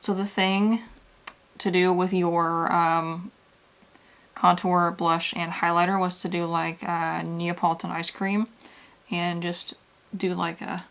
So the thing to do with your contour, blush, and highlighter was to do like Neapolitan ice cream and just do like a...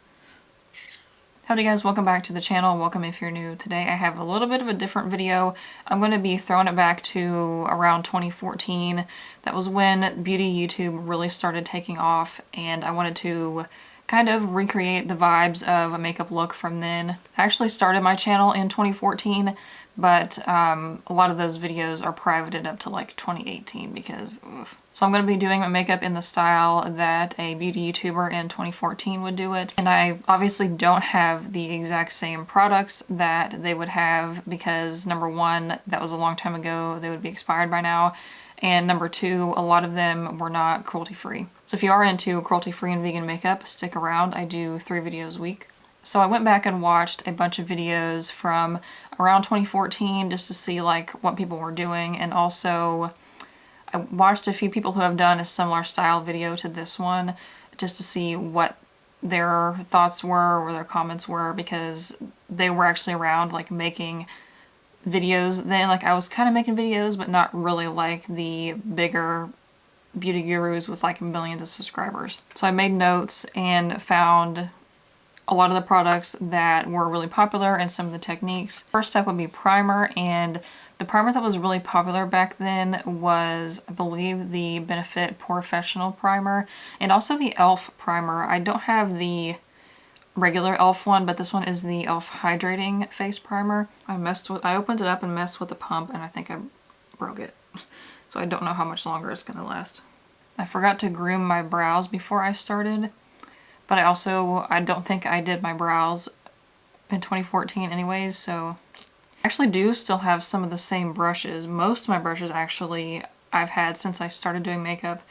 Howdy guys, welcome back to the channel. Welcome if you're new. Today I have a little bit of a different video. I'm going to be throwing it back to around 2014. That was when beauty YouTube really started taking off, and I wanted to kind of recreate the vibes of a makeup look from then. I actually started my channel in 2014, but a lot of those videos are privated up to like 2018 because ugh. So I'm going to be doing my makeup in the style that a beauty YouTuber in 2014 would do it. And I obviously don't have the exact same products that they would have because number one, that was a long time ago, they would be expired by now. And number two, a lot of them were not cruelty-free. So if you are into cruelty-free and vegan makeup, stick around. I do 3 videos a week. So I went back and watched a bunch of videos from around 2014 just to see like what people were doing, and also I watched a few people who have done a similar style video to this one just to see what their thoughts were or their comments were, because they were actually around like making videos then. Like I was kind of making videos but not really like the bigger beauty gurus with like millions of subscribers. So I made notes and found a lot of the products that were really popular and some of the techniques. First step would be primer, and the primer that was really popular back then was, I believe, the Benefit Professional Primer and also the e.l.f. primer. I don't have the regular e.l.f. one, but this one is the e.l.f. Hydrating Face Primer. I opened it up and messed with the pump, and I think I broke it. So I don't know how much longer it's gonna last. I forgot to groom my brows before I started, but I don't think I did my brows in 2014 anyways, so I actually do still have some of the same brushes. Most of my brushes actually I've had since I started doing makeup,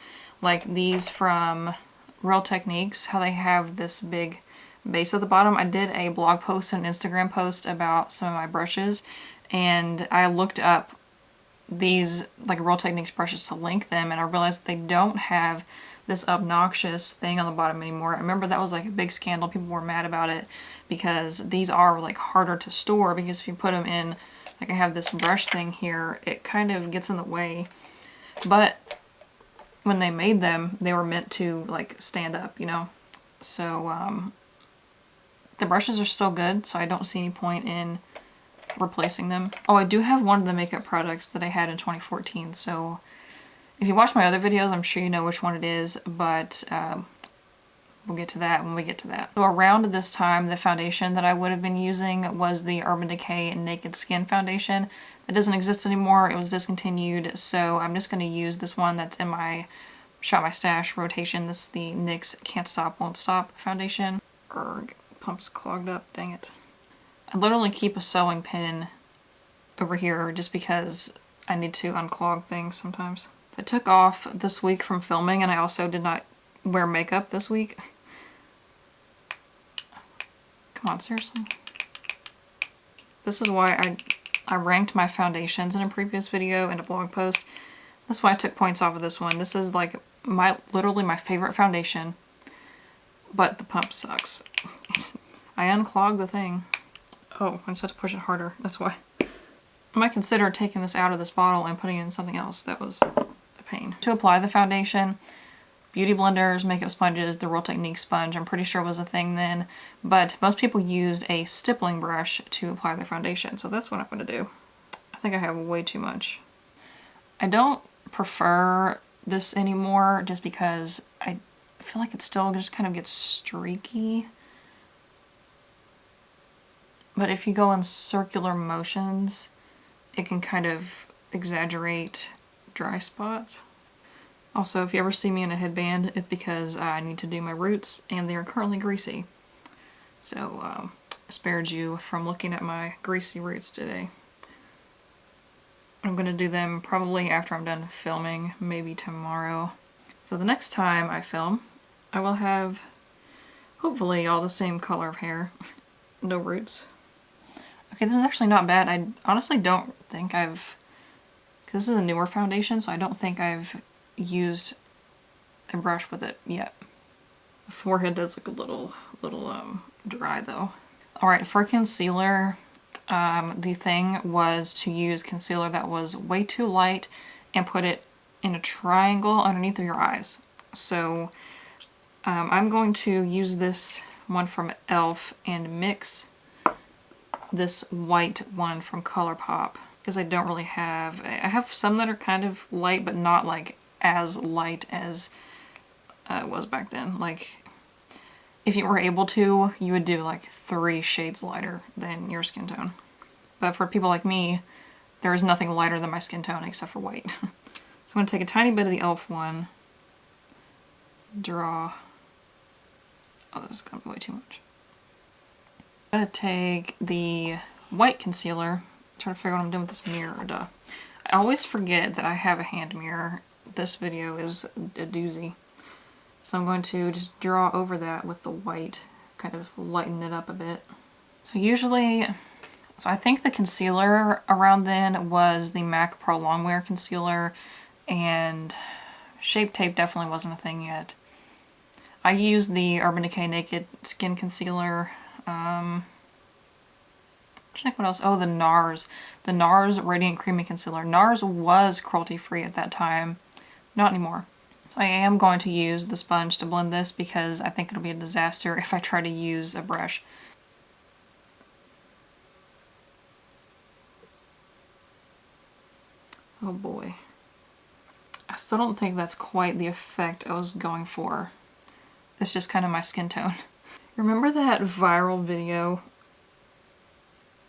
like these from Real Techniques, how they have this big base at the bottom. I did a blog post and Instagram post about some of my brushes, and I looked up these like Real Techniques brushes to link them, and I realized they don't have this obnoxious thing on the bottom anymore. I remember that was like a big scandal. People were mad about it because these are like harder to store, because if you put them in, like I have this brush thing here, it kind of gets in the way. But when they made them, they were meant to like stand up, you know? So the brushes are still good, so I don't see any point in replacing them. Oh, I do have one of the makeup products that I had in 2014, so if you watch my other videos, I'm sure you know which one it is, but we'll get to that when we get to that. So around this time, the foundation that I would have been using was the Urban Decay Naked Skin foundation. It doesn't exist anymore, it was discontinued, so I'm just going to use this one that's in my Shop My Stash rotation. This is the NYX Can't Stop Won't Stop foundation. Erg, pump's clogged up, dang it. I literally keep a sewing pin over here just because I need to unclog things sometimes. I took off this week from filming, and I also did not wear makeup this week. Come on, seriously? This is why I ranked my foundations in a previous video and a blog post. That's why I took points off of this one. This is like literally my favorite foundation, but the pump sucks. I unclogged the thing. Oh, I just had to push it harder. That's why. I might consider taking this out of this bottle and putting it in something else. That was a pain. To apply the foundation, beauty blenders, makeup sponges, the Real Techniques sponge, I'm pretty sure was a thing then, but most people used a stippling brush to apply their foundation, so that's what I'm going to do. I think I have way too much. I don't prefer this anymore just because I feel like it still just kind of gets streaky. But if you go in circular motions, it can kind of exaggerate dry spots. Also, if you ever see me in a headband, it's because I need to do my roots and they are currently greasy. So, I spared you from looking at my greasy roots today. I'm going to do them probably after I'm done filming, maybe tomorrow. So the next time I film, I will have hopefully all the same color of hair. No roots. Okay, this is actually not bad. I honestly don't think because this is a newer foundation, so I don't think I've used a brush with it yet. The forehead does look a little dry though. Alright, for concealer, the thing was to use concealer that was way too light and put it in a triangle underneath of your eyes. So I'm going to use this one from e.l.f. and mix this white one from ColourPop, because I don't really have, I have some that are kind of light, but not like as light as it was back then. Like, if you were able to, you would do like 3 shades lighter than your skin tone. But for people like me, there is nothing lighter than my skin tone except for white. So I'm going to take a tiny bit of the e.l.f. one, draw, oh, this is going to be way too much. I'm going to take the white concealer, try to figure out what I'm doing with this mirror, duh. I always forget that I have a hand mirror. This video is a doozy. So I'm going to just draw over that with the white, kind of lighten it up a bit. So I think the concealer around then was the MAC Pro Longwear concealer, and Shape Tape definitely wasn't a thing yet. I used the Urban Decay Naked Skin Concealer. I'm trying to think what else. Oh, the NARS. The NARS Radiant Creamy Concealer. NARS was cruelty-free at that time. Not anymore. So I am going to use the sponge to blend this because I think it'll be a disaster if I try to use a brush. Oh boy. I still don't think that's quite the effect I was going for. It's just kind of my skin tone. Remember that viral video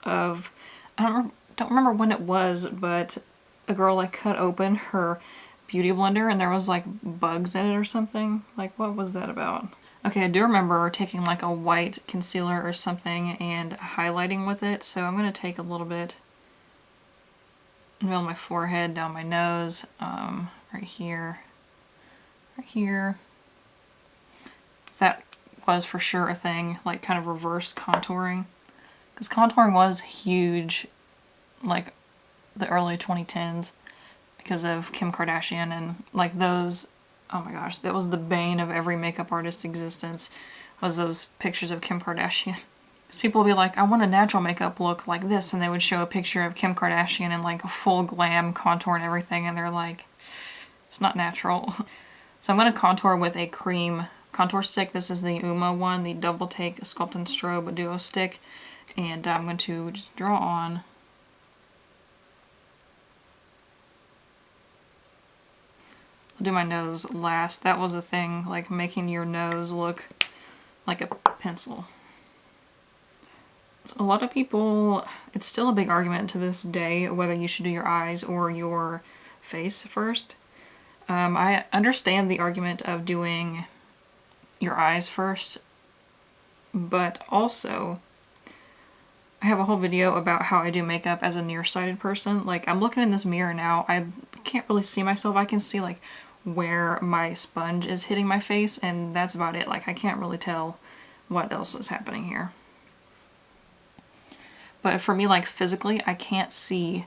of, I don't remember when it was, but a girl like cut open her beauty blender and there was like bugs in it or something? Like, what was that about? Okay, I do remember taking like a white concealer or something and highlighting with it, so I'm going to take a little bit in the middle of my forehead, down my nose, right here, right here. That was for sure a thing, like kind of reverse contouring. Because contouring was huge, like the early 2010s, because of Kim Kardashian and like those, oh my gosh, that was the bane of every makeup artist's existence, was those pictures of Kim Kardashian. Because people would be like, I want a natural makeup look like this, and they would show a picture of Kim Kardashian in like a full glam contour and everything, and they're like, it's not natural. So I'm going to contour with a cream contour stick. This is the Uma one, the Double Take Sculpt and Strobe Duo Stick. And I'm going to just draw on. I'll do my nose last. That was a thing, like making your nose look like a pencil. So a lot of people, it's still a big argument to this day whether you should do your eyes or your face first. I understand the argument of doing your eyes first, but also I have a whole video about how I do makeup as a nearsighted person. Like, I'm looking in this mirror now, I can't really see myself. I can see like where my sponge is hitting my face, and that's about it. Like, I can't really tell what else is happening here. But for me, like physically, I can't see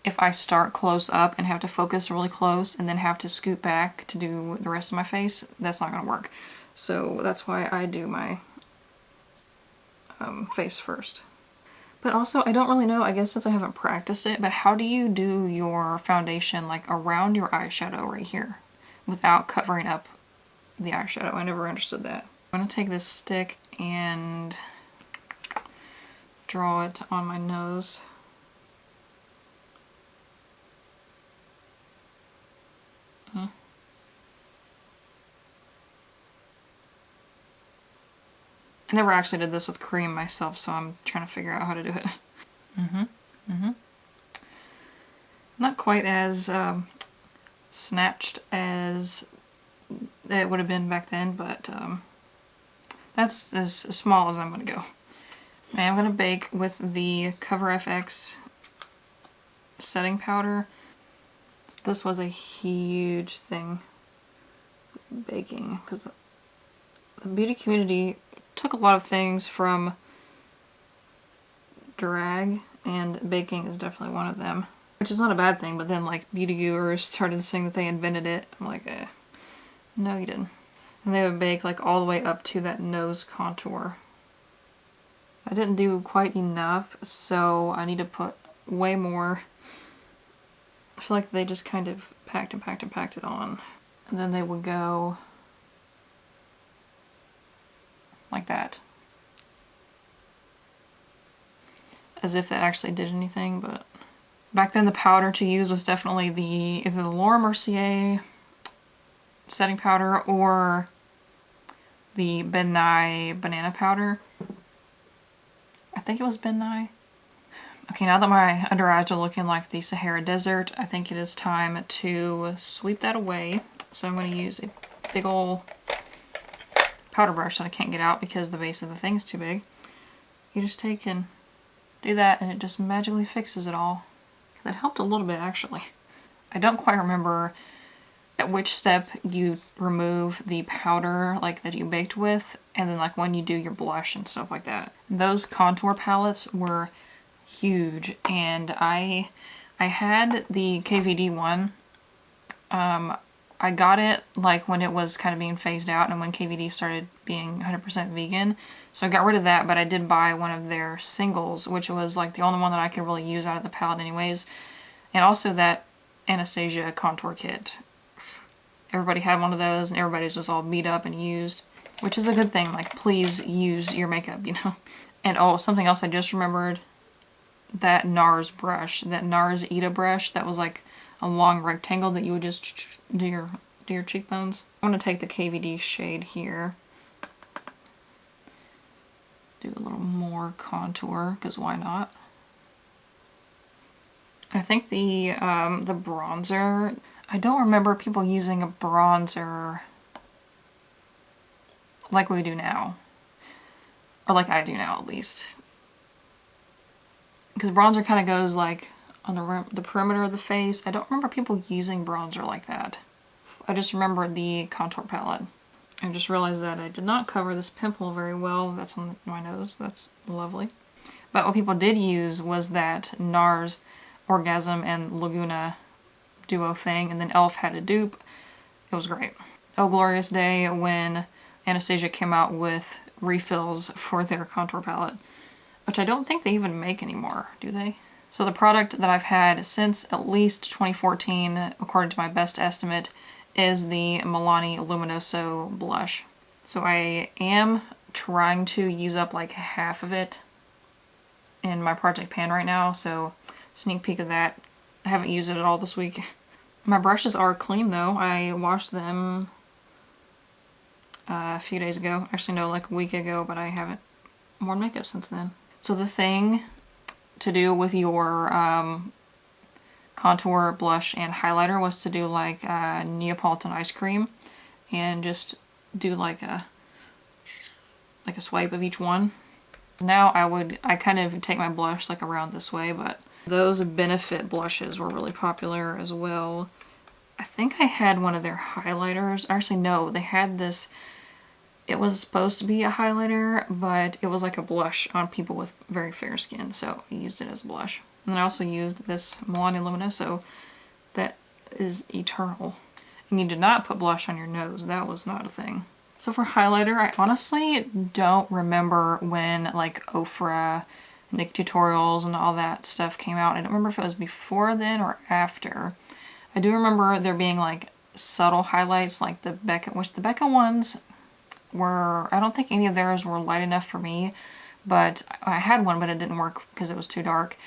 if I start close up and have to focus really close and then have to scoot back to do the rest of my face. That's not gonna work. So that's why I do my face first. But also, I don't really know, I guess since I haven't practiced it, but how do you do your foundation like around your eyeshadow right here without covering up the eyeshadow? I never understood that. I'm gonna take this stick and draw it on my nose. I never actually did this with cream myself, so I'm trying to figure out how to do it. Not quite as snatched as it would have been back then, but that's as small as I'm going to go. Now I'm going to bake with the Cover FX setting powder. This was a huge thing, baking, because the beauty community took a lot of things from drag, and baking is definitely one of them. Which is not a bad thing, but then like beauty gurus started saying that they invented it. I'm like, no you didn't. And they would bake like all the way up to that nose contour. I didn't do quite enough, so I need to put way more. I feel like they just kind of packed and packed and packed it on. And then they would go like that. As if that actually did anything, but back then the powder to use was definitely either the Laura Mercier setting powder or the Ben Nye banana powder. I think it was Ben Nye. Okay, now that my under eyes are looking like the Sahara Desert, I think it is time to sweep that away. So I'm going to use a big ol' powder brush that I can't get out because the base of the thing is too big. You just take and do that and it just magically fixes it all. That helped a little bit actually. I don't quite remember at which step you remove the powder like that you baked with, and then like when you do your blush and stuff like that. Those contour palettes were huge, and I had the KVD one. I got it like when it was kind of being phased out and when KVD started being 100% vegan. So I got rid of that, but I did buy one of their singles, which was like the only one that I could really use out of the palette anyways. And also that Anastasia contour kit. Everybody had one of those and everybody's just all beat up and used, which is a good thing. Like, please use your makeup, you know. And oh, something else I just remembered. That NARS brush, that NARS Ita brush, that was like a long rectangle that you would just do your cheekbones. I'm going to take the KVD shade here. Do a little more contour, because why not? I think the bronzer, I don't remember people using a bronzer like we do now. Or like I do now, at least. Because bronzer kind of goes like on the perimeter of the face. I don't remember people using bronzer like that. I just remember the contour palette. I just realized that I did not cover this pimple very well. That's on my nose. That's lovely. But what people did use was that NARS Orgasm and Laguna duo thing, and then e.l.f. had a dupe. It was great. Oh glorious day when Anastasia came out with refills for their contour palette, which I don't think they even make anymore, do they? So the product that I've had since at least 2014, according to my best estimate, is the Milani Luminoso blush. So I am trying to use up like half of it in my project pan right now, so sneak peek of that. I haven't used it at all this week. My brushes are clean though. I washed them a few days ago. Actually no, like a week ago, but I haven't worn makeup since then. So the thing to do with your contour, blush, and highlighter was to do like Neapolitan ice cream and just do like a swipe of each one. Now I kind of take my blush like around this way, but those Benefit blushes were really popular as well. I think I had one of their highlighters. Actually, no, they had this. It was supposed to be a highlighter, but it was like a blush on people with very fair skin, so I used it as a blush. And then I also used this Milani Luminoso that is eternal. And you did not put blush on your nose. That was not a thing. So for highlighter, I honestly don't remember when like Ofra, Nick Tutorials, and all that stuff came out. I don't remember if it was before then or after. I do remember there being like subtle highlights like the Becca, which the Becca ones were, I don't think any of theirs were light enough for me, but I had one but it didn't work because it was too dark.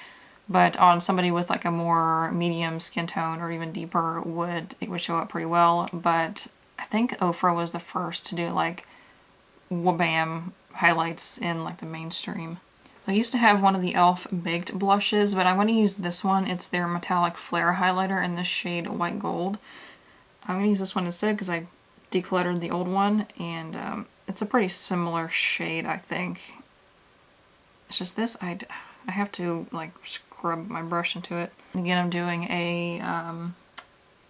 But on somebody with like a more medium skin tone or even deeper it would show up pretty well. But I think Ofra was the first to do like wabam highlights in like the mainstream. I used to have one of the e.l.f. baked blushes, but I'm going to use this one. It's their metallic flare highlighter in the shade White Gold. I'm going to use this one instead because I decluttered the old one, and it's a pretty similar shade, I think. It's just this, I have to like scrub my brush into it. Again, I'm doing a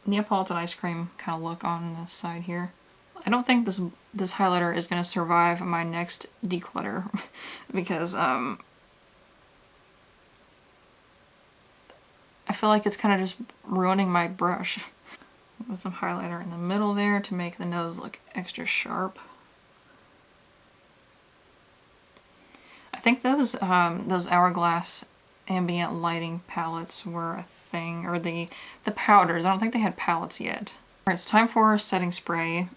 Neapolitan ice cream kind of look on the side here. I don't think this highlighter is going to survive my next declutter because I feel like it's kind of just ruining my brush. With some highlighter in the middle there to make the nose look extra sharp. I think those Hourglass ambient lighting palettes were a thing, or the powders. I don't think they had palettes yet. All right, it's time for setting spray.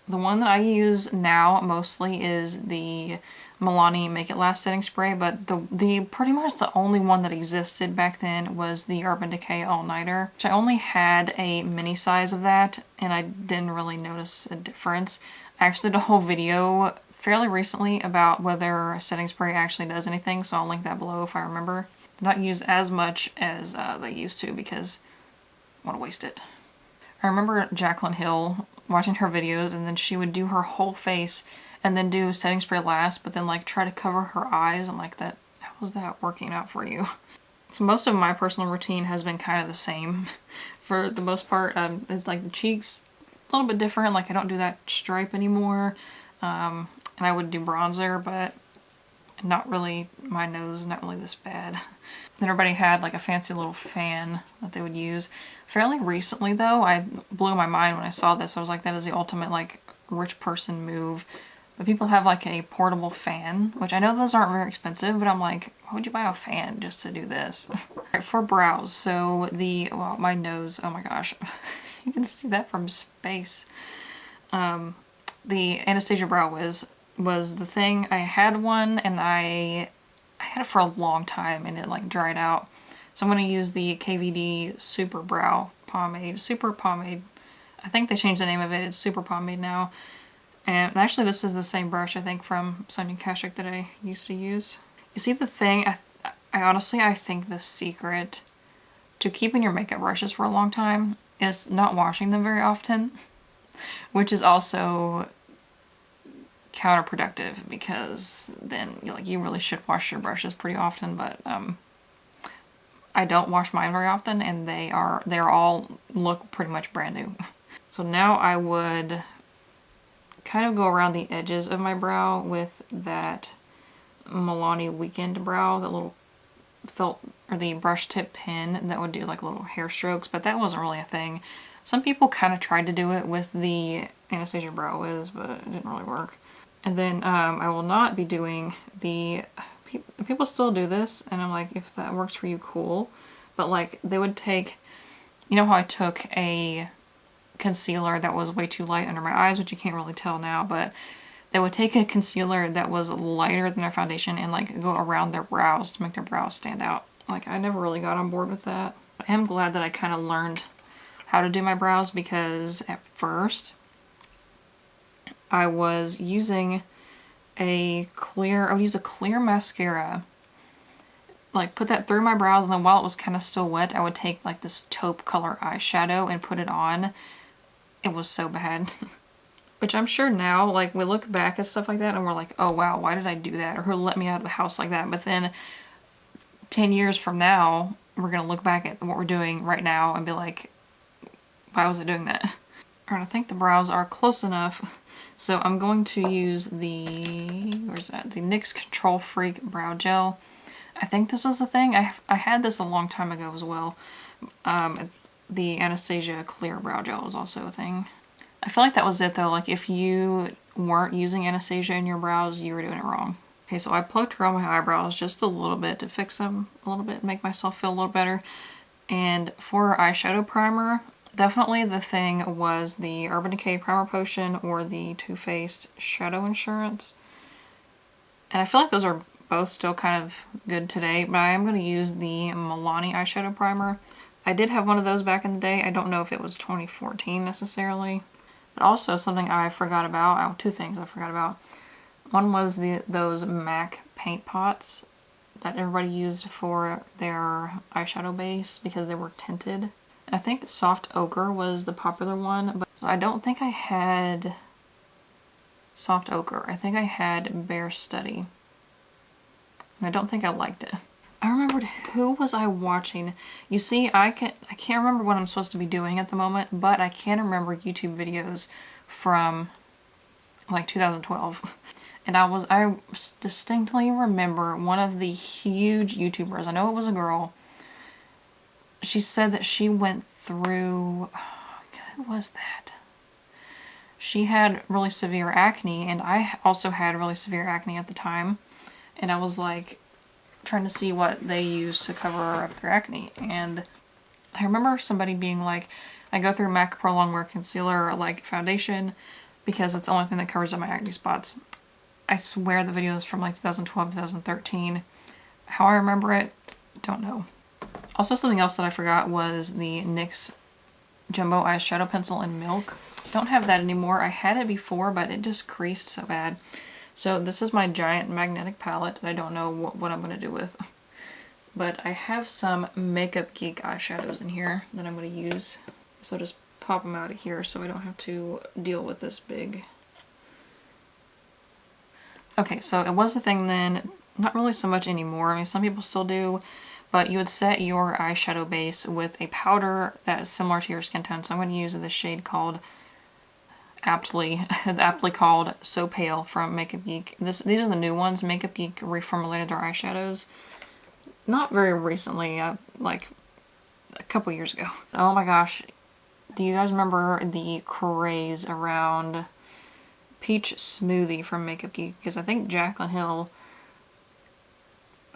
The one that I use now mostly is the Milani Make It Last setting spray, but the pretty much the only one that existed back then was the Urban Decay All Nighter, which I only had a mini size of that, and I didn't really notice a difference. I actually did a whole video fairly recently about whether setting spray actually does anything, so I'll link that below if I remember. Not use as much as they used to because I want to waste it. I remember Jaclyn Hill watching her videos, and then she would do her whole face and then do setting spray last, but then like try to cover her eyes. I'm like, that, how was that working out for you? So most of my personal routine has been kind of the same for the most part. It's like the cheeks a little bit different. Like I don't do that stripe anymore, and I would do bronzer, but not really, my nose not really this bad. Then everybody had like a fancy little fan that they would use. Fairly recently though, I blew my mind when I saw this. I was like, that is the ultimate like rich person move. But people have like a portable fan, which I know those aren't very expensive, but I'm like, why would you buy a fan just to do this? Right, for brows, so well, my nose, oh my gosh, you can see that from space. The Anastasia Brow Wiz was the thing. I had one, and I had it for a long time, and it like dried out. So I'm going to use the KVD Super Brow Pomade. Super Pomade. I think they changed the name of it. It's Super Pomade now. And actually this is the same brush, I think, from Sonia Kashuk that I used to use. You see the thing, I honestly, I think the secret to keeping your makeup brushes for a long time is not washing them very often, which is also counterproductive because then like you really should wash your brushes pretty often, but I don't wash mine very often, and they're all look pretty much brand new. So now I would kind of go around the edges of my brow with that Milani Weekend Brow, that little felt, or the brush tip pen that would do like little hair strokes, but that wasn't really a thing. Some people kind of tried to do it with the Anastasia Brow Wiz, but it didn't really work. And then I will not be doing the, people still do this, and I'm like, if that works for you, cool. But like, they would take, you know how I took a concealer that was way too light under my eyes, which you can't really tell now, but they would take a concealer that was lighter than their foundation and like go around their brows to make their brows stand out. Like, I never really got on board with that. I am glad that I kind of learned how to do my brows, because at first I was using I would use a clear mascara, like put that through my brows, and then while it was kind of still wet, I would take like this taupe color eyeshadow and put it on. It was so bad. Which I'm sure now, like, we look back at stuff like that and we're like, oh wow, why did I do that? Or who let me out of the house like that? But then 10 years from now, we're going to look back at what we're doing right now and be like, why was I doing that? Alright, I think the brows are close enough. So I'm going to use the, where's that? The NYX Control Freak Brow Gel. I think this was a thing. I had this a long time ago as well. The Anastasia Clear Brow Gel was also a thing. I feel like that was it though. Like, if you weren't using Anastasia in your brows, you were doing it wrong. Okay, so I plucked around my eyebrows just a little bit to fix them a little bit, make myself feel a little better. And for eyeshadow primer, definitely the thing was the Urban Decay Primer Potion or the Too Faced Shadow Insurance. And I feel like those are both still kind of good today, but I am going to use the Milani eyeshadow primer. I did have one of those back in the day. I don't know if it was 2014 necessarily. But also something I forgot about, oh, two things I forgot about. One was those MAC paint pots that everybody used for their eyeshadow base because they were tinted. I think Soft Ochre was the popular one, but so I don't think I had Soft Ochre. I think I had Bare Study. And I don't think I liked it. I remembered, who was I watching? You see, I can't remember what I'm supposed to be doing at the moment, but I can remember YouTube videos from like 2012. And I distinctly remember one of the huge YouTubers, I know it was a girl, she said that she went through, who was that? She had really severe acne, and I also had really severe acne at the time. and I was like trying to see what they use to cover up their acne. And I remember somebody being like, I go through MAC Pro Longwear Concealer or like foundation because it's the only thing that covers up my acne spots. I swear the video is from like 2012, 2013. How I remember it, don't know. Also, something else that I forgot was the NYX Jumbo Eyeshadow Pencil in Milk. Don't have that anymore. I had it before, but it just creased so bad. So this is my giant magnetic palette that I don't know what I'm going to do with. But I have some Makeup Geek eyeshadows in here that I'm going to use. So just pop them out of here so I don't have to deal with this big. Okay, so it was a thing then. Not really so much anymore. I mean, some people still do. But you would set your eyeshadow base with a powder that is similar to your skin tone. So I'm going to use the shade called, aptly called So Pale from Makeup Geek. These are the new ones. Makeup Geek reformulated their eyeshadows. Not very recently, like a couple years ago. Oh my gosh. Do you guys remember the craze around Peach Smoothie from Makeup Geek? Because I think Jaclyn Hill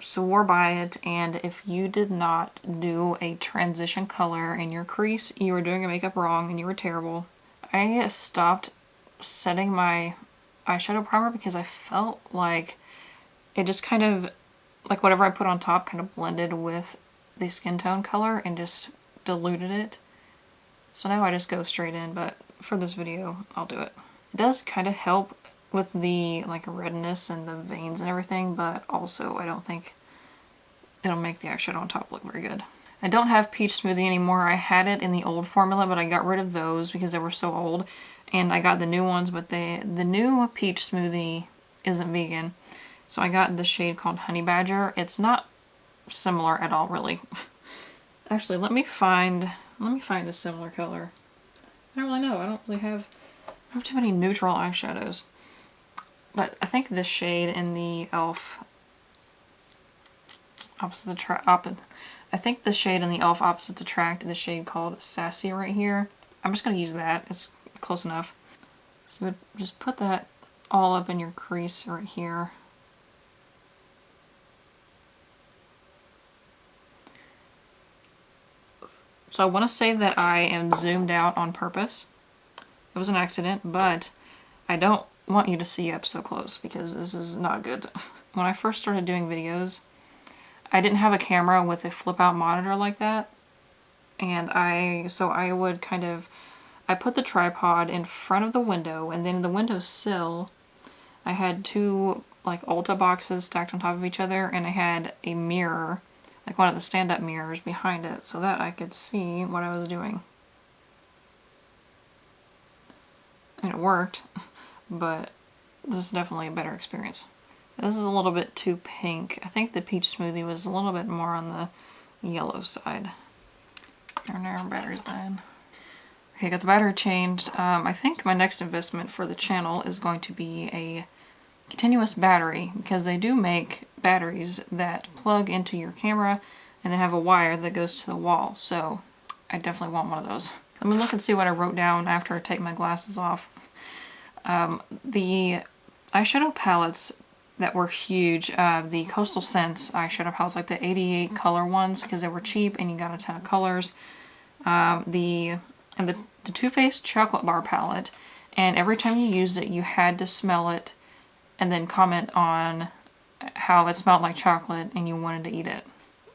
swore by it, and if you did not do a transition color in your crease, you were doing your makeup wrong and you were terrible. I stopped setting my eyeshadow primer because I felt like it just kind of, like whatever I put on top kind of blended with the skin tone color and just diluted it. So now I just go straight in, but for this video, I'll do it. It does kind of help with the like redness and the veins and everything, but also I don't think it'll make the eyeshadow on top look very good. I don't have Peach Smoothie anymore. I had it in the old formula, but I got rid of those because they were so old, and I got the new ones, but the new Peach Smoothie isn't vegan. So I got the shade called Honey Badger. It's not similar at all, really. Actually, let me find a similar color. I don't really know. I don't have too many neutral eyeshadows. But I think this shade in the e.l.f. Opposite Attract, the shade called Sassy right here. I'm just going to use that. It's close enough. So just put that all up in your crease right here. So I want to say that I am zoomed out on purpose. It was an accident, but I don't want you to see up so close because this is not good. When I first started doing videos, I didn't have a camera with a flip out monitor like that, and I put the tripod in front of the window, and then in the windowsill I had two like Ulta boxes stacked on top of each other, and I had a mirror, like one of the stand-up mirrors behind it, so that I could see what I was doing. And it worked. But this is definitely a better experience. This is a little bit too pink. I think the Peach Smoothie was a little bit more on the yellow side. Our battery's dying. Okay, got the battery changed. I think my next investment for the channel is going to be a continuous battery, because they do make batteries that plug into your camera and then have a wire that goes to the wall. So I definitely want one of those. Let me look and see what I wrote down after I take my glasses off. The eyeshadow palettes that were huge, the Coastal Scents eyeshadow palettes, like the 88 color ones, because they were cheap and you got a ton of colors. The Too Faced Chocolate Bar palette, and every time you used it, you had to smell it and then comment on how it smelled like chocolate and you wanted to eat it.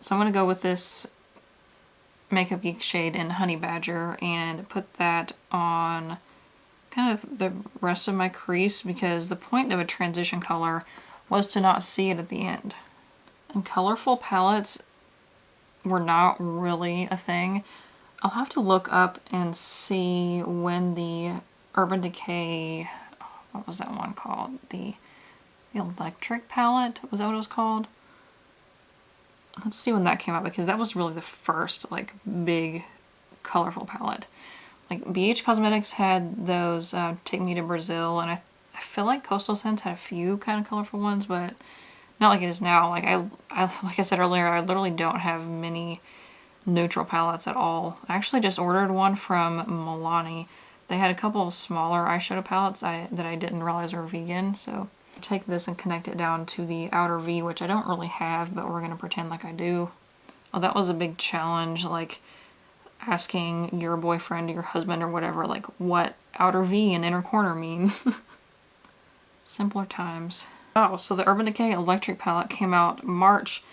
So I'm going to go with this Makeup Geek shade in Honey Badger and put that on kind of the rest of my crease, because the point of a transition color was to not see it at the end. And colorful palettes were not really a thing. I'll have to look up and see when the Urban Decay, what was that one called? The Electric palette? Was that what it was called? Let's see when that came out, because that was really the first like big colorful palette. Like BH Cosmetics had those Take Me to Brazil, and I feel like Coastal Scents had a few kind of colorful ones, but not like it is now. Like like I said earlier, I literally don't have many neutral palettes at all. I actually just ordered one from Milani. They had a couple of smaller eyeshadow palettes that I didn't realize were vegan, so take this and connect it down to the outer V, which I don't really have, but we're going to pretend like I do. Oh, that was a big challenge, like asking your boyfriend or your husband or whatever, like what outer V and inner corner mean. Simpler times. Oh, so the Urban Decay Electric palette came out March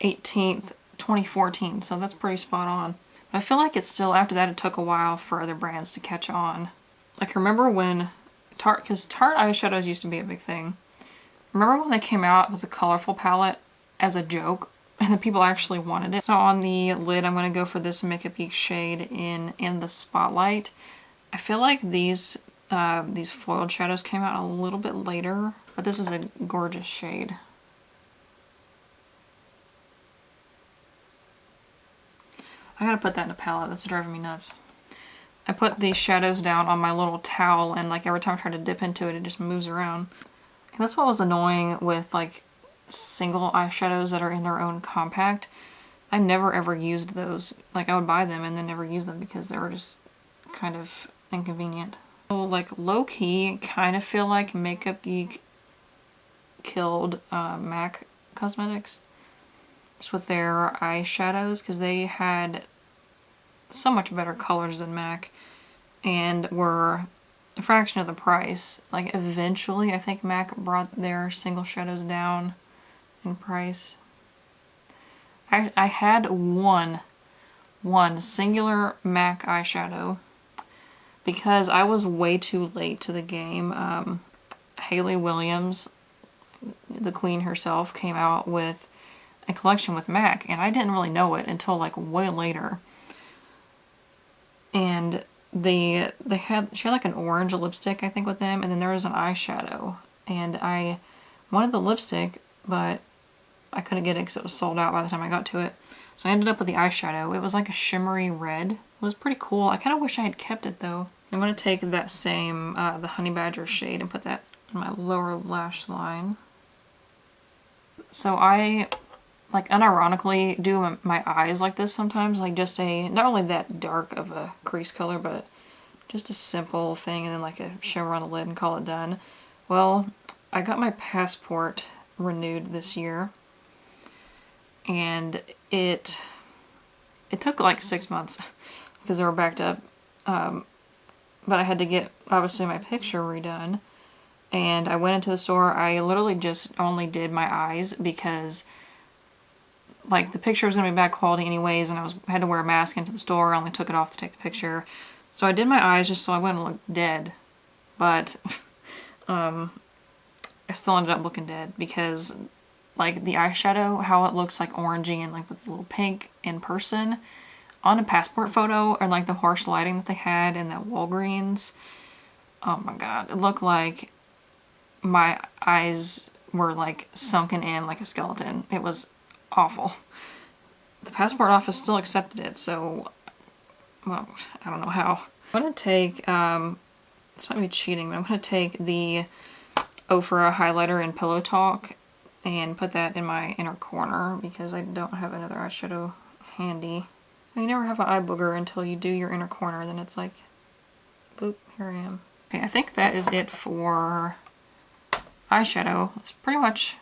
18th, 2014, so that's pretty spot on. But I feel like it's still, after that, it took a while for other brands to catch on. Like, remember when because Tarte eyeshadows used to be a big thing. Remember when they came out with the colorful palette as a joke, and the people actually wanted it? So on the lid, I'm going to go for this Makeup Geek shade in the Spotlight. I feel like these foiled shadows came out a little bit later, but this is a gorgeous shade. I gotta put that in a palette, that's driving me nuts. I put these shadows down on my little towel, and like every time I try to dip into it, it just moves around. And that's what was annoying with like single eyeshadows that are in their own compact. I never ever used those. Like, I would buy them and then never use them because they were just kind of inconvenient. So like low-key, kind of feel like Makeup Geek killed MAC Cosmetics just with their eyeshadows, because they had so much better colors than MAC and were a fraction of the price. Like, eventually I think MAC brought their single shadows down in price. I had one singular MAC eyeshadow because I was way too late to the game. Hayley Williams, the queen herself, came out with a collection with MAC, and I didn't really know it until like way later. And she had like an orange lipstick, I think, with them, and then there was an eyeshadow. And I wanted the lipstick, but I couldn't get it because it was sold out by the time I got to it. So I ended up with the eyeshadow. It was like a shimmery red. It was pretty cool. I kind of wish I had kept it though. I'm going to take that same, the Honey Badger shade, and put that in my lower lash line. So I, like, unironically do my eyes like this sometimes. Like, just not really that dark of a crease color, but just a simple thing, and then like a shimmer on the lid and call it done. Well, I got my passport renewed this year, and it took like 6 months because they were backed up. But I had to get, obviously, my picture redone. And I went into the store. I literally just only did my eyes because, like, the picture was going to be bad quality anyways, and I had to wear a mask into the store. I only took it off to take the picture. So I did my eyes just so I wouldn't look dead. But I still ended up looking dead because, like, the eyeshadow, how it looks like orangey and like with a little pink in person, on a passport photo, and like the harsh lighting that they had in that Walgreens, oh my god, it looked like my eyes were like sunken in like a skeleton. It was awful. The passport office still accepted it, so, well, I don't know how. I'm going to take, this might be cheating, but I'm going to take the Ofra highlighter in Pillow Talk and put that in my inner corner because I don't have another eyeshadow handy. You never have an eye booger until you do your inner corner, then it's like, boop, here I am. Okay, I think that is it for eyeshadow. It's pretty much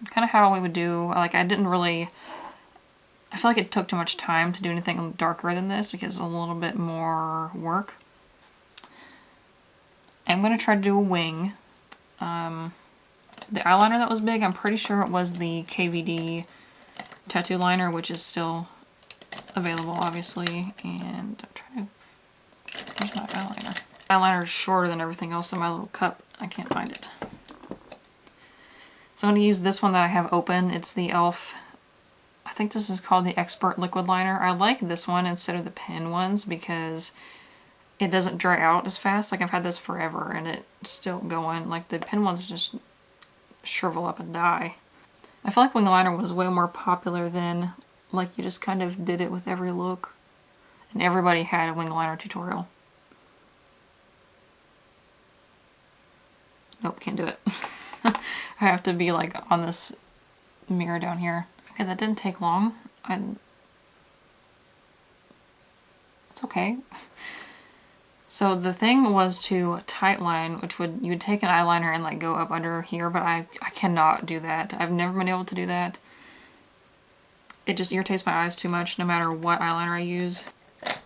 kind of how we would do, like, I feel like it took too much time to do anything darker than this because it's a little bit more work. I'm going to try to do a wing. The eyeliner that was big, I'm pretty sure it was the KVD tattoo liner, which is still available, obviously. And I'm trying to, where's my eyeliner? Eyeliner is shorter than everything else in my little cup. I can't find it. So I'm going to use this one that I have open. It's the e.l.f. I think this is called the Expert Liquid Liner. I like this one instead of the pen ones because it doesn't dry out as fast. Like, I've had this forever and it's still going. Like, the pen ones just shrivel up and die. I feel like wing liner was way more popular than, like, you just kind of did it with every look. And everybody had a wing liner tutorial. Nope, can't do it. I have to be, like, on this mirror down here. Okay, that didn't take long. It's okay. So the thing was to tightline, which you would take an eyeliner and like go up under here, but I cannot do that. I've never been able to do that. It just irritates my eyes too much no matter what eyeliner I use.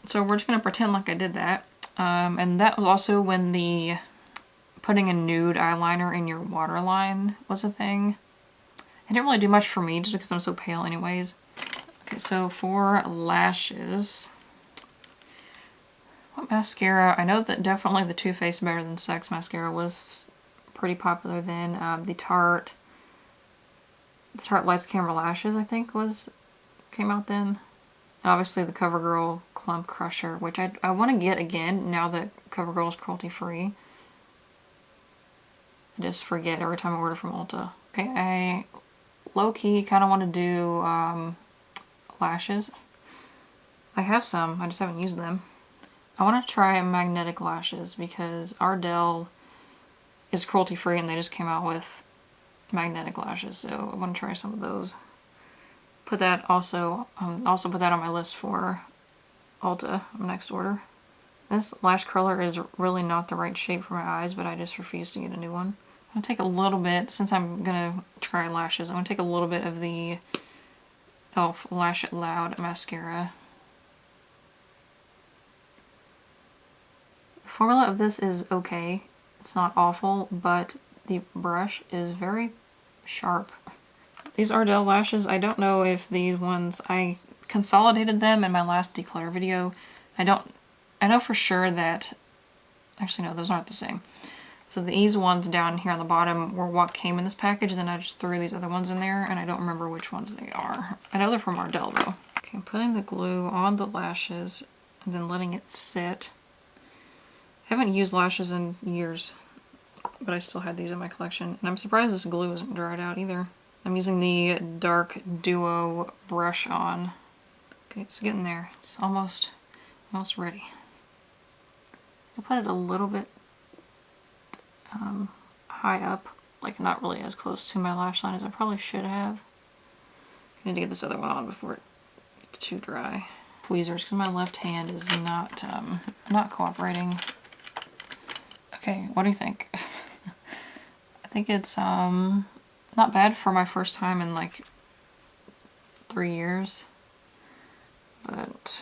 So we're just gonna pretend like I did that. And that was also when the putting a nude eyeliner in your waterline was a thing. It didn't really do much for me just because I'm so pale anyways. Okay, so for lashes, what mascara? I know that definitely the Too Faced Better Than Sex mascara was pretty popular then. The Tarte Lights Camera Lashes, I think, came out then. And obviously the CoverGirl Clump Crusher, which I want to get again now that CoverGirl is cruelty-free. I just forget every time I order from Ulta. Okay, I low-key kind of want to do lashes. I have some, I just haven't used them. I want to try magnetic lashes because Ardell is cruelty-free and they just came out with magnetic lashes, so I want to try some of those. Put that also put that on my list for Ulta next order. This lash curler is really not the right shape for my eyes, but I just refuse to get a new one. I'm gonna take a little bit, since I'm gonna try lashes, I'm gonna take a little bit of the e.l.f. Lash It Loud mascara. The formula of this is okay. It's not awful, but the brush is very sharp. These Ardell lashes, I don't know if these ones, I consolidated them in my last Declare video. I know for sure that, actually no, those aren't the same. So these ones down here on the bottom were what came in this package, and then I just threw these other ones in there, and I don't remember which ones they are. I know they're from Ardell though. Okay, I'm putting the glue on the lashes and then letting it sit. I haven't used lashes in years, but I still had these in my collection, and I'm surprised this glue isn't dried out either. I'm using the Dark Duo brush on. Okay, it's getting there. It's almost ready. I'll put it a little bit high up, like not really as close to my lash line as I probably should have. I need to get this other one on before it gets too dry. Tweezers, because my left hand is not cooperating. Okay, what do you think? I think it's not bad for my first time in like 3 years, but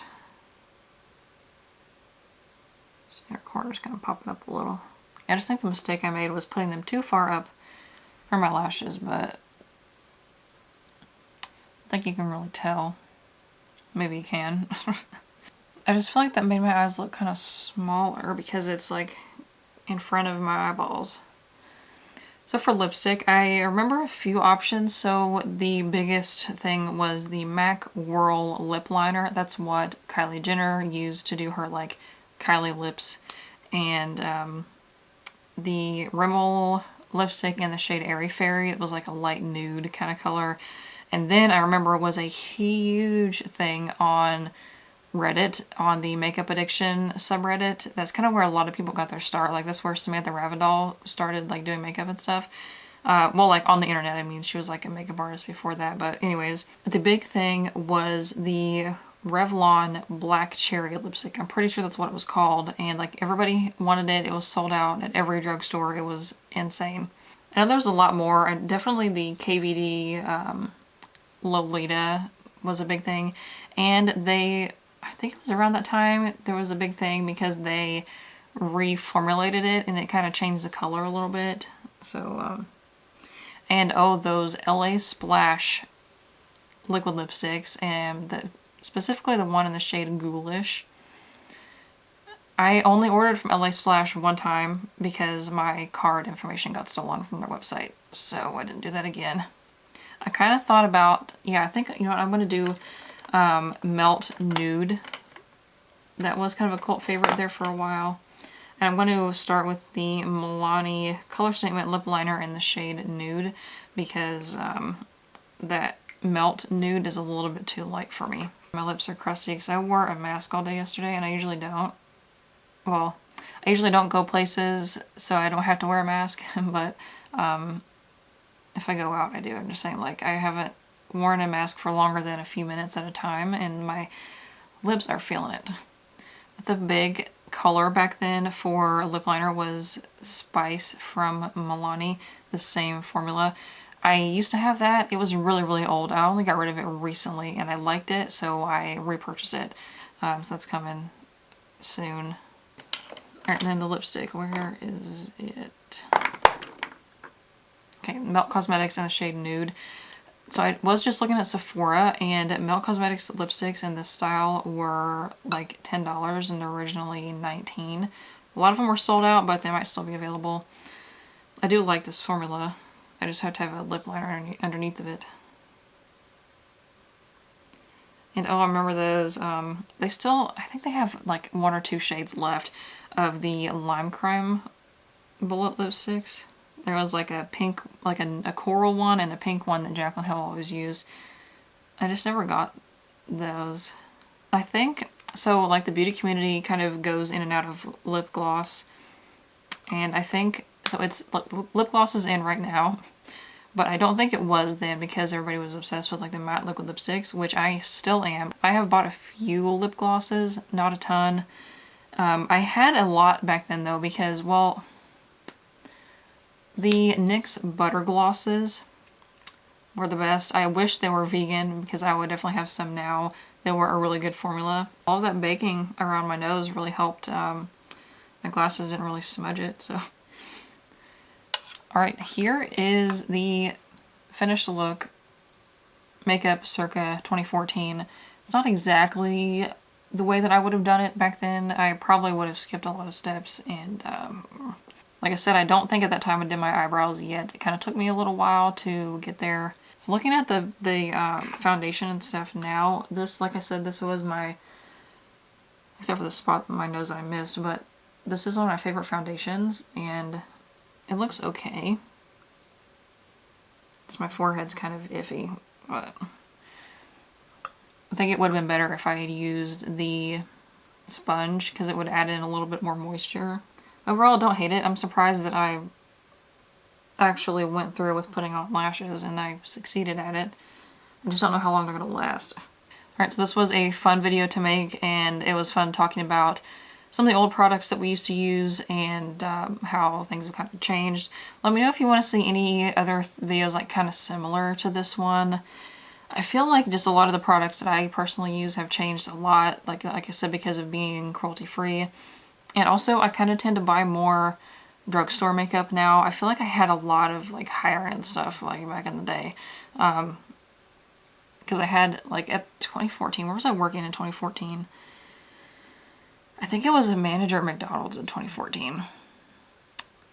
this inner corner's kind of popping up a little. I just think the mistake I made was putting them too far up for my lashes, but I think you can really tell. Maybe you can. I just feel like that made my eyes look kind of smaller because it's like in front of my eyeballs. So for lipstick, I remember a few options. So the biggest thing was the MAC Whirl lip liner. That's what Kylie Jenner used to do her like Kylie lips. And the Rimmel lipstick in the shade Airy Fairy. It was like a light nude kind of color. And then I remember it was a huge thing on Reddit, on the Makeup Addiction subreddit. That's kind of where a lot of people got their start. Like that's where Samantha Ravindal started like doing makeup and stuff. Well, like on the internet, I mean, she was like a makeup artist before that. But anyways, the big thing was the Revlon Black Cherry lipstick. I'm pretty sure that's what it was called. And like everybody wanted it. It was sold out at every drugstore. It was insane. I know there's a lot more. Definitely the KVD Lolita was a big thing. And I think it was around that time, there was a big thing because they reformulated it and it kind of changed the color a little bit. So, and oh, those LA Splash liquid lipsticks, and specifically the one in the shade Ghoulish. I only ordered from LA Splash one time because my card information got stolen from their website, so I didn't do that again. I kind of thought about, yeah, I think, you know what, I'm going to do Melt Nude. That was kind of a cult favorite there for a while. And I'm going to start with the Milani Color Statement Lip Liner in the shade Nude because that Melt Nude is a little bit too light for me. My lips are crusty because I wore a mask all day yesterday and I usually don't. Well, I usually don't go places so I don't have to wear a mask, but if I go out I do. I'm just saying, like, I haven't worn a mask for longer than a few minutes at a time and my lips are feeling it. With a big color back then for lip liner was Spice from Milani, the same formula. I used to have that. It was really, really old. I only got rid of it recently and I liked it, so I repurchased it. So that's coming soon. Alright, and then the lipstick, where is it? Okay, Melt Cosmetics in the shade Nude. So I was just looking at Sephora, and Melt Cosmetics lipsticks in this style were like $10 and they're originally $19. A lot of them were sold out, but they might still be available. I do like this formula. I just have to have a lip liner underneath of it. And oh, I remember those. They still, I think they have like 1 or 2 shades left of the Lime Crime bullet lipsticks. There was like a pink, like a coral one and a pink one that Jaclyn Hill always used. I just never got those. I think, so like the beauty community kind of goes in and out of lip gloss. And I think, so it's, lip gloss is in right now. But I don't think it was then because everybody was obsessed with like the matte liquid lipsticks, which I still am. I have bought a few lip glosses, not a ton. I had a lot back then though because, well, the NYX butter glosses were the best. I wish they were vegan because I would definitely have some now. They were a really good formula. All that baking around my nose really helped. My glasses didn't really smudge it, so. Alright, here is the finished look makeup circa 2014. It's not exactly the way that I would have done it back then. I probably would have skipped a lot of steps, and like I said, I don't think at that time I did my eyebrows yet. It kind of took me a little while to get there. So looking at the foundation and stuff now, this, like I said, this was my, except for the spot on my nose that I missed, but this is one of my favorite foundations, and it looks okay. Just my forehead's kind of iffy, but I think it would have been better if I had used the sponge because it would add in a little bit more moisture. Overall, don't hate it. I'm surprised that I actually went through with putting on lashes and I succeeded at it. I just don't know how long they're going to last. Alright, so this was a fun video to make, and it was fun talking about some of the old products that we used to use and how things have kind of changed. Let me know if you want to see any other videos like kind of similar to this one. I feel like just a lot of the products that I personally use have changed a lot, like I said, because of being cruelty-free. And also I kind of tend to buy more drugstore makeup now. I feel like I had a lot of like higher end stuff like back in the day. Because I had like at 2014, where was I working in 2014? I think it was a manager at McDonald's in 2014.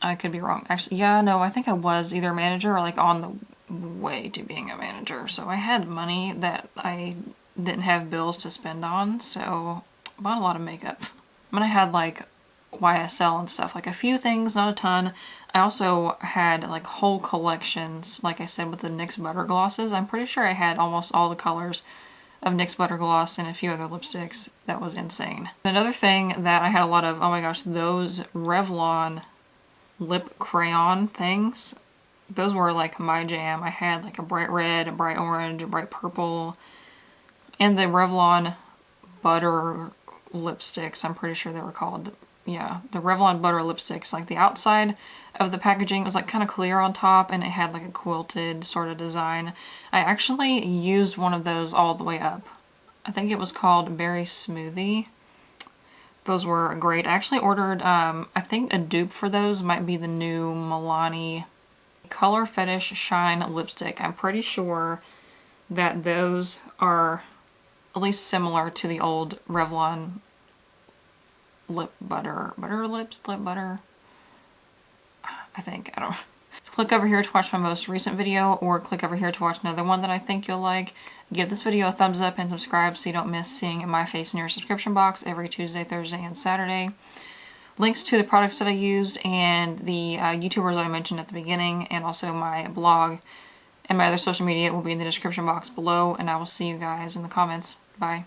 I could be wrong. Actually, yeah, no, I think I was either a manager or like on the way to being a manager. So I had money that I didn't have bills to spend on, so I bought a lot of makeup. I mean, I had like YSL and stuff, like a few things, not a ton. I also had like whole collections, like I said, with the NYX Butter Glosses. I'm pretty sure I had almost all the colors of NYX Butter Gloss and a few other lipsticks. That was insane. Another thing that I had a lot of, oh my gosh, those Revlon lip crayon things. Those were like my jam. I had like a bright red, a bright orange, a bright purple, and the Revlon Butter lipsticks, I'm pretty sure they were called. Yeah, the Revlon Butter lipsticks. Like the outside of the packaging was like kind of clear on top and it had like a quilted sort of design. I actually used one of those all the way up. I think it was called Berry Smoothie. Those were great. I actually ordered, I think a dupe for those might be the new Milani Color Fetish Shine lipstick. I'm pretty sure that those are at least similar to the old Revlon lip butter I think, I don't know. So click over here to watch my most recent video, or click over here to watch another one that I think you'll like. Give this video a thumbs up and subscribe so you don't miss seeing my face in your subscription box every Tuesday, Thursday, and Saturday. Links to the products that I used and the YouTubers that I mentioned at the beginning, and also my blog and my other social media will be in the description box below, and I will see you guys in the comments. Bye.